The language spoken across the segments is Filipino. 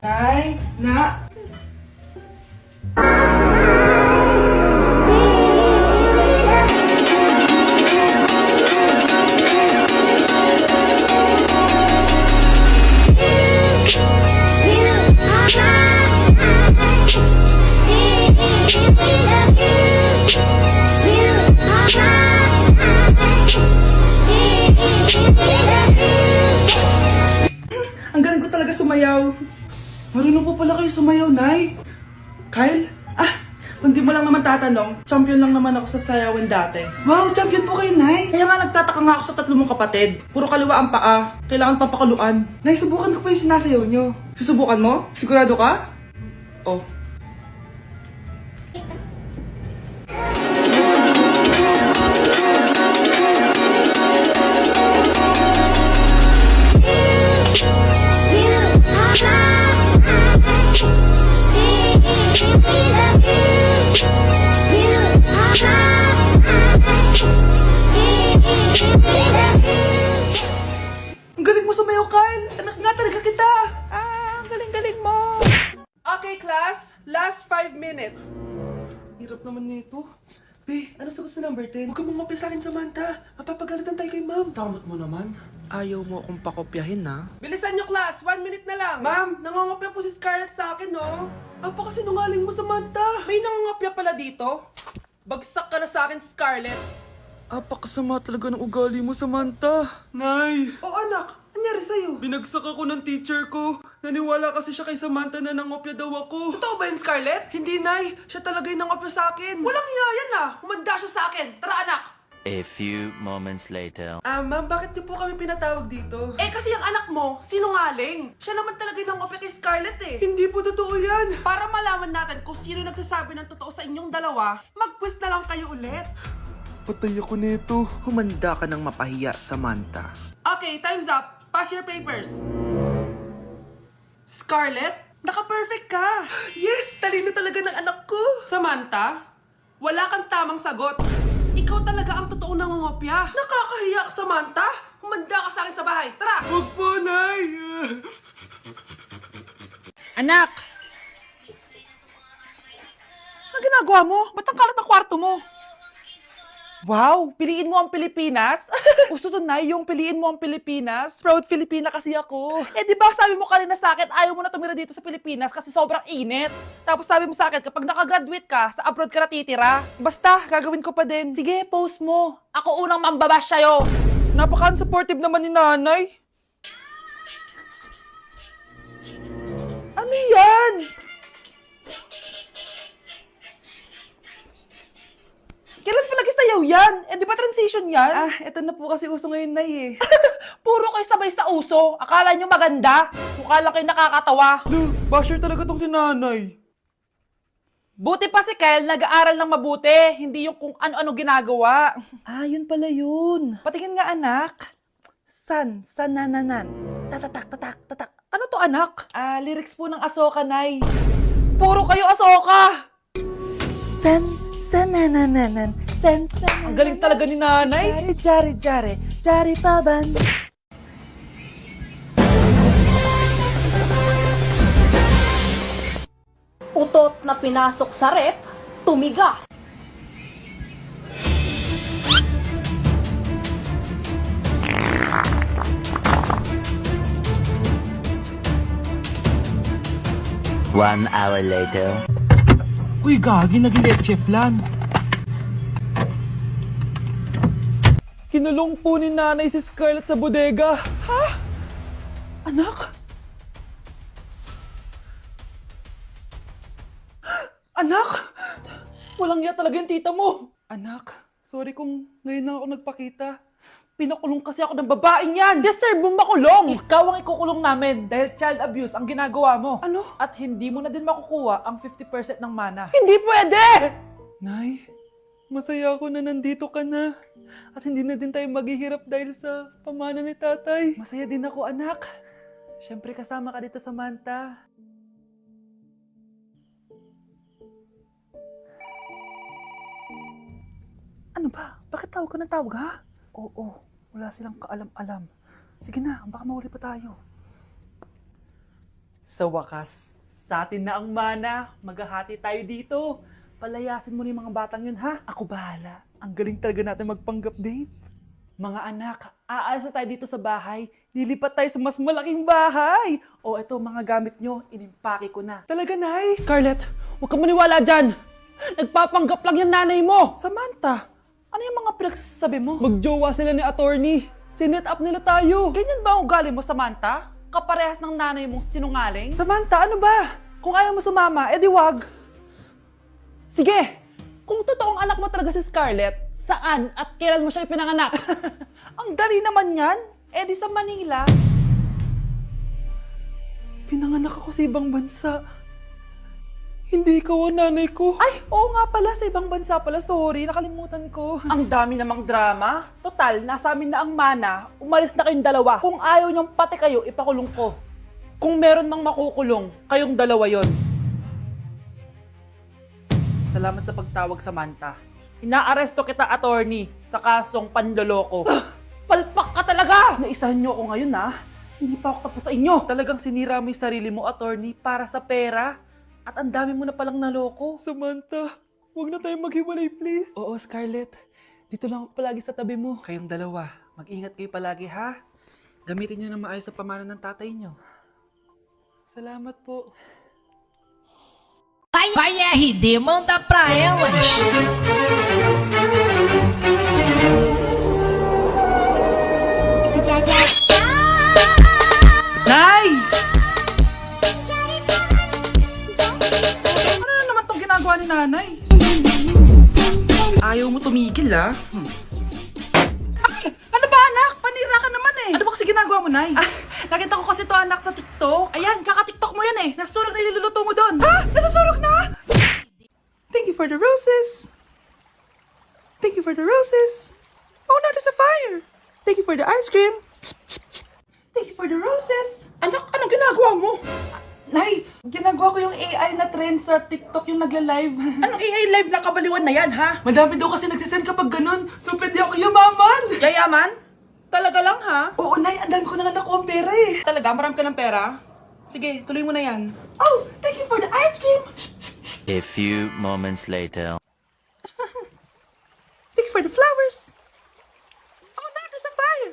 Nay, na. Ang galing ko talaga sumayaw. Marunong po pala kayo sumayaw, Nay. Kyle? Kung di mo lang naman tatanong, champion lang naman ako sa sayawan dati. Wow, champion po kayo, Nay. Kaya nga nagtataka nga ako sa tatlo mong kapatid. Puro kaliwa ang paa. Kailangan papakaluan. Nay, subukan ko pa yung sinasayaw nyo. Susubukan mo? Sigurado ka? Oh. Ang galing mo sumayaw, Kyle! Anak nga talaga kita! Ang galing-galing mo! Okay, class. Last 5 minutes. Hirap naman nito. Be, ano sagot sa number 10? Huwag ka mong sa akin, Samantha. Mapapagalitan tayo kay ma'am. Tamot mo naman. Ayaw mo akong pakopyahin, ha? Bilisan nyo, class! 1 minute na lang! Ma'am, nangongopya po si Scarlett sa akin, no? Apakasinungaling mo, Samantha! May nangongopya pala dito? Bagsak ka na sa akin, Scarlett! Apakasama talaga ng ugali mo, Samantha. Nay! O anak, anyari sa'yo? Binagsak ako ng teacher ko. Naniwala kasi siya kay Samantha na nangopya daw ako. Totoo ba yun, Scarlett? Hindi, Nay. Siya talaga yung nangopya sa akin. Walang iya yan ah. Humanda siya sa akin. Tara, anak. A few moments later. Ma'am, bakit niyo po kami pinatawag dito? Kasi ang anak mo, sinungaling. Siya naman talaga yung nangopya kay Scarlett eh. Hindi po totoo yan. Para malaman natin kung sino nagsasabi ng totoo sa inyong dalawa, mag-quiz na lang kayo ulit. Patay ako nito. Humanda ka ng mapahiya, Samantha. Okay, time's up. Pass your papers. Scarlett, naka-perfect ka. Yes, talino talaga ng anak ko. Samantha, wala kang tamang sagot. Ikaw talaga ang totoong nangungopya. Nakakahiya ka, Samantha. Humanda ka sa akin sa bahay. Tara! Huwag po, Nay. Anak! Ano ginagawa mo? Ba't ang kalat ang kwarto mo? Wow! Piliin mo ang Pilipinas? Gusto to na yung piliin mo ang Pilipinas? Proud Filipina kasi ako. Di ba sabi mo kanina sa akin, ayaw mo na tumira dito sa Pilipinas kasi sobrang init. Tapos sabi mo sa akin, kapag nakagraduate ka, sa abroad ka na titira. Basta, gagawin ko pa din. Sige, post mo. Ako unang mambabash sa'yo. Napaka-unsupportive naman ni nanay. Ano yan? Kailan pa lagi sayaw yan? Di ba transition yan? Eto na po kasi uso ngayon, Nay eh. Puro kayo sabay sa uso. Akala nyo maganda. Mukha lang kayo nakakatawa. Basher talaga tong si Nanay. Buti pa si Kyle, nag-aaral ng mabuti. Hindi yung kung ano-ano ginagawa. Yun pala yun. Patingin nga, anak. Sanananan. Tatak. Ano to, anak? Lyrics po ng Asoka, Nay. Puro kayo Asoka! Sanananan. Ang galing talaga ni nanay. Jari paban. Utot na pinasok sa rep, tumigas. One hour later. Uy, gagi, naging leche flan. Kinulong po ni nanay si Scarlett sa bodega. Ha? Anak? Anak? Walang iya talaga yung tita mo. Anak, sorry kung ngayon lang ako nagpakita. Pinakulong kasi ako ng babaeng yan. Deserve mo makulong. Ikaw ang ikukulong namin dahil child abuse ang ginagawa mo. Ano? At hindi mo na din makukuha ang 50% ng mana. Hindi pwede! Nay, masaya ako na nandito ka na. At hindi na din tayo maghihirap dahil sa pamana ni tatay. Masaya din ako, anak. Siyempre kasama ka dito, Samantha. Ano ba? Bakit tawag ka ng tawag, ha? Oo, wala silang kaalam-alam. Sige na, baka mahuli pa tayo. Sa wakas, sa atin na ang mana. Maghahati tayo dito. Palayasin mo na yung mga batang yun, ha? Ako bahala. Ang galing talaga natin magpanggap, Dave. Mga anak, aalis na tayo dito sa bahay. Lilipat tayo sa mas malaking bahay. O eto, mga gamit nyo, inimpake ko na. Talaga, nice. Scarlett, huwag ka maniwala dyan. Nagpapanggap lang yung nanay mo. Samantha, ano yung mga pinagsasabi mo? Magjowa sila ni attorney. Sinet up nila tayo. Ganyan ba ang ugali mo, Samantha? Kaparehas ng nanay mong sinungaling? Samantha, ano ba? Kung ayaw mo sumama, edi wag. Sige, kung totoong anak mo talaga si Scarlett, saan at kailan mo siya ipinanganak? Ang dali naman yan. Edi sa Manila. Pinanganak ako sa ibang bansa. Hindi ikaw ang nanay ko. Ay, oo nga pala, sa ibang bansa pala. Sorry, nakalimutan ko. Ang dami namang drama. Total, nasa amin na ang mana. Umalis na kayong dalawa. Kung ayaw niyong pati kayo, ipakulong ko. Kung meron mang makukulong, kayong dalawa yon. Salamat sa pagtawag, Samantha. Inaaresto kita, attorney, sa kasong panloloko. Palpak ka talaga! Naisahan niyo ako ngayon, ha? Hindi pa ako tapos sa inyo. Talagang sinira mo yung sarili mo, attorney, para sa pera. At ang dami mo na palang naloko. Samantha, huwag na tayong maghiwalay, please. Oo, Scarlett. Dito lang ako palagi sa tabi mo. Kayong dalawa, mag-ingat kayo palagi, ha? Gamitin niyo na maayos sa pamana ng tatay niyo. Salamat po. Vai RD, manda pra elas. Nay! Ano na naman tong ginagawa ni nanay? Ayaw mo tumigil, ah. Ay! Ano ba, anak? Panira ka naman eh. Ano ba kasi ginagawa mo, Nay? Nakita ko kasi to, anak, sa TikTok. Ayan, kaka-TikTok mo yan eh. Nasusunog na iluluto mo doon. Ha? Nasusunog na? Thank you for the roses. Thank you for the roses. Oh, now there's a fire. Thank you for the ice cream. Thank you for the roses. Anak, anong ginagawa mo? Nay, ginagawa ko yung AI na trend sa TikTok yung nagla-live. Anong AI live na kabaliwan na yan, ha? Madami daw kasi nagsisend kapag ganun. So, pwede ako yumaman. Yayaman? Talaga lang, ha? Oo, Nay, ang dami ko na nga nakuha ang pera eh. Talaga? Marami ka ng pera? Sige, tuloy mo na yan. Oh, thank you for the ice cream. A few moments later. Thank you for the flowers. Oh, now there's a fire.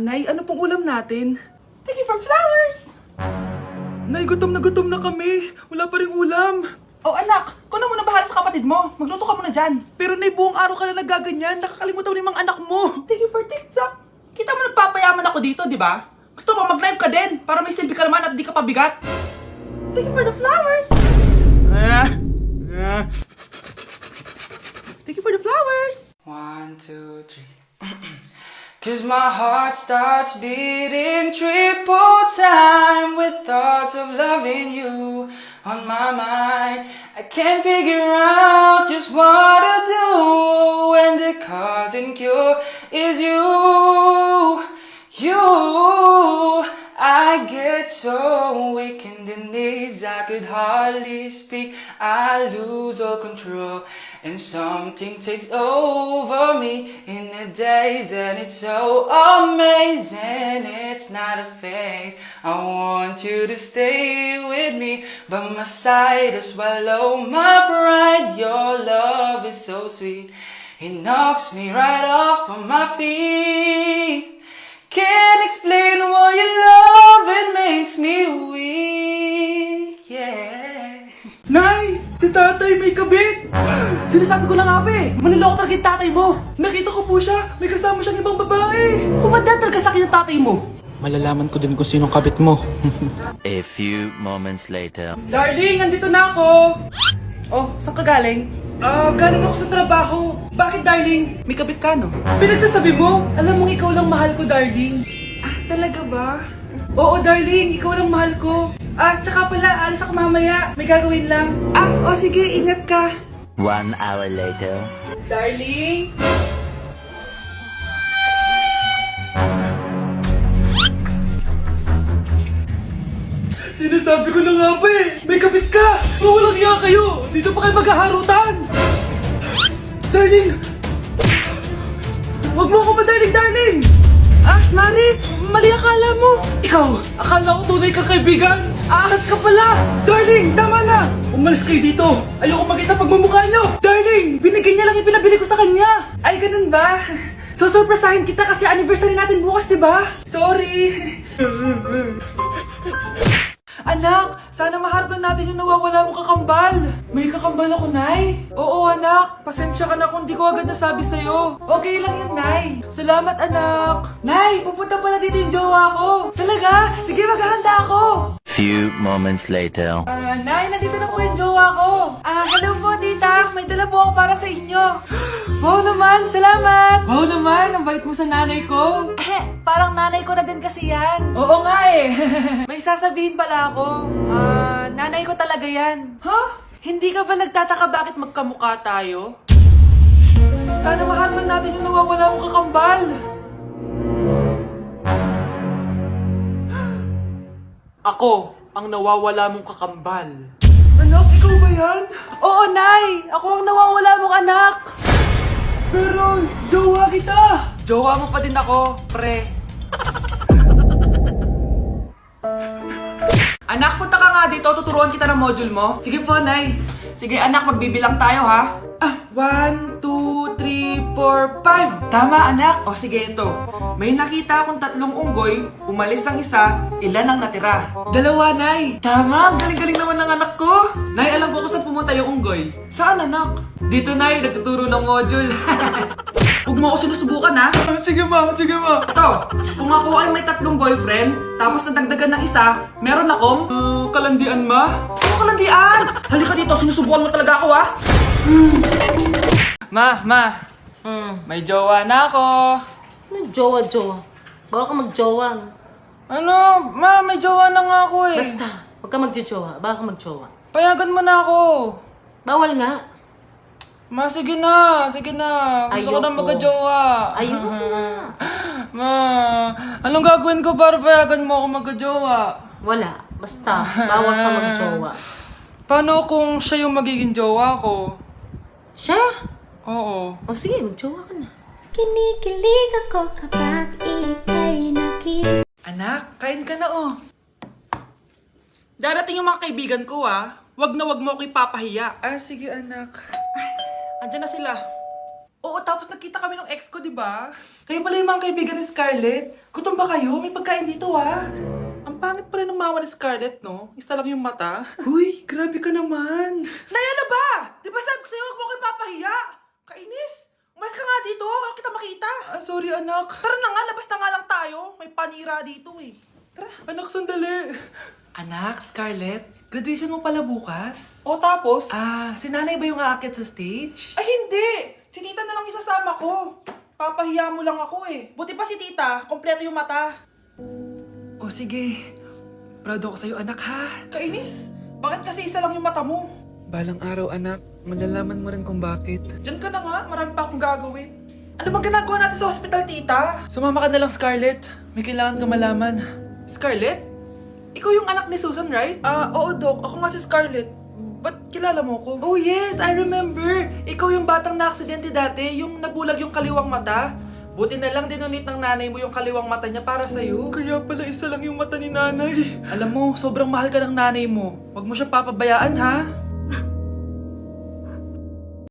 Nay, ano pong ulam natin? Thank you for flowers. Nay, gutom na kami. Wala pa ring ulam. Oh, anak, kung na muna bahala sa kapatid mo. Magluto ka muna dyan. Pero Nay, buong araw ka na nagaganyan. Nakakalimutan mo yung mga anak mo. Thank you for TikTok. Kita mo nagpapayaman ako dito, di ba? Gusto mo mag-live ka din para may silbi ka naman at di ka pabigat. Thank you for the flowers. Thank you for the flowers. 1, 2, 3. 'Cause my heart starts beating triple time with thoughts of loving you on my mind. I can't figure out just what to do when the cause and cure is you. I get so weak in the knees, I could hardly speak. I lose all control, and something takes over me in the days, and it's so amazing. It's not a phase. I want you to stay with me, but my side to swallow my pride. Your love is so sweet, it knocks me right off of my feet. Can't explain why your love, it makes me weak, yeah. Nay! Si tatay may kabit! Sinasabi ko lang nga ba eh! Maniloko talaga yung tatay mo! Nakita ko po siya! May kasama siyang ibang babae! Umanda talaga sa akin yung tatay mo! Malalaman ko din kung sinong kabit mo. A few moments later. Darling, andito na ako! Oh, saan ka galing? Galing ako sa trabaho. Bakit, darling? May kabit ka, no? Pinagsasabi mo? Alam mong ikaw lang mahal ko, darling. Talaga ba? Oo, darling. Ikaw lang mahal ko. Tsaka pala, alis ako mamaya. May gagawin lang. Sige. Ingat ka. 1 hour later. Darling? Sinasabi ko na nga ba eh! May kabit ka! Walang iya kayo! Dito pa kayo maghaharutan! Darling! Wag mo ako ba, darling! Mari! Mali akala mo! Ikaw! Akala ko tunay kang kaibigan! Ahas ka pala! Darling, tama na! Umalis kayo dito! Ayoko makita pagmumukha nyo! Darling, binigay niya lang yung pinabili ko sa kanya! Ay, ganun ba? So, surpresahin kita kasi anniversary natin bukas, di ba? Sorry! Anak, sana maharap lang natin yung nawawala mong kakambal. May kakambal ako, Nay. Oo, anak. Pasensya ka na kung di ko agad nasabi sa'yo. Okay lang yun, Nay. Salamat, anak. Nay, pupunta pala dito yung jowa ko. Talaga? Sige, maghahanda ako. Few moments later. Nay, nandito na po yung jowa ko. Hello po, tita. May dala po ako para sa inyo. Wow naman, salamat. Wow naman, ang bait mo sa nanay ko. Parang nanay ko na din kasi yan. Oo nga eh. May sasabihin pala ako. Nanay ko talaga yan. Hindi ka ba nagtataka bakit magkamukha tayo? Sana mahal man natin yung nawawala mong kakambal. Ako, ang nawawala mong kakambal. Anak, ikaw ba yan? Oo, Nay! Ako ang nawawala mong anak! Pero, jowa kita! Jowa mo pa din ako, pre. Anak, punta ka nga dito. Tuturuan kita ng module mo. Sige po, Nay. Sige, anak, magbibilang tayo, ha? 1, 2, 3, 4, 5. Tama, anak. O, sige, ito. May nakita akong 3 unggoy. Umalis ang isa. Ilan ang natira? 2, Nay. Tama, galing-galing naman ng anak ko. Nay, alam ko kung saan pumunta yung unggoy. Saan, anak? Dito, Nay. Nagtuturo ng module. Huwag mo ako sinusubukan, ha? Sige, ma. Sige, ma. Ito, kung ako ay may 3 boyfriend, tapos nadagdagan ng isa, meron akong... kalandian, ma? Ano kalandian? Halika dito, sinusubukan mo talaga ako, ha? Ma. May jowa na ako. Ano jowa-jowa? Bawal ka magjowa. No? Ano? Ma, may jowa na nga ako eh. Basta, huwag ka magjowa. Bawal ka magjowa. Payagan mo na ako. Bawal nga. Ma, sige na. Sige na. Gusto ko na Ayoko. magka-jowa. Ayoko na. Ma, anong gagawin ko para payagan mo ako magka-jowa? Wala. Basta, bawal ka magjowa. Paano kung siya yung magiging jowa ko? Siya? Oo. O sige, magjowa ka na. Kinikilig ako kapag ika'y nakita. Anak, kain ka na oh. Darating yung mga kaibigan ko ah. Wag na wag mo ako ipapahiya. Sige anak. Ay, andyan na sila. Oo, tapos nagkita kami ng ex ko, di ba? Kayo pala yung mga kaibigan ni Scarlett. Gutom ba kayo? May pagkain dito ah. Ang pangit pala ng mama ni Scarlett, no? Isa lang yung mata. Huy, grabe ka naman. Nay, ano ba? Di ba sabi ko sa'yo, wag mo ako ipapahiya? Kainis. Umalis ka nga dito, huwag kita makita. Sorry anak. Tara na nga, labas na nga lang tayo. May panira dito eh. Tara. Anak, sandali. Anak, Scarlett, graduation mo pala bukas? O tapos? Si nanay ba yung aakit sa stage? Ay hindi! Si tita na lang isasama ko. Papahiya mo lang ako eh. Buti pa si tita, kompleto yung mata. O sige, proud ako sa'yo anak ha. Kainis, bakit kasi isa lang yung mata mo? Balang araw anak, malalaman mo rin kung bakit. Diyan ka na nga, marami pa akong gagawin. Ano bang ginagawa natin sa hospital, tita? Sumama ka na lang, Scarlett. May kailangan ka malaman. Scarlett? Ikaw yung anak ni Susan, right? Oo, Doc. Ako nga si Scarlett. Ba't kilala mo ko? Oh yes, I remember. Ikaw yung batang na-aksidente dati, yung nabulag yung kaliwang mata. Buti na lang dinonate ng nanay mo yung kaliwang mata niya para sa'yo. Kaya pala isa lang yung mata ni nanay. Alam mo, sobrang mahal ka ng nanay mo. Huwag mo siyang papabayaan, ha?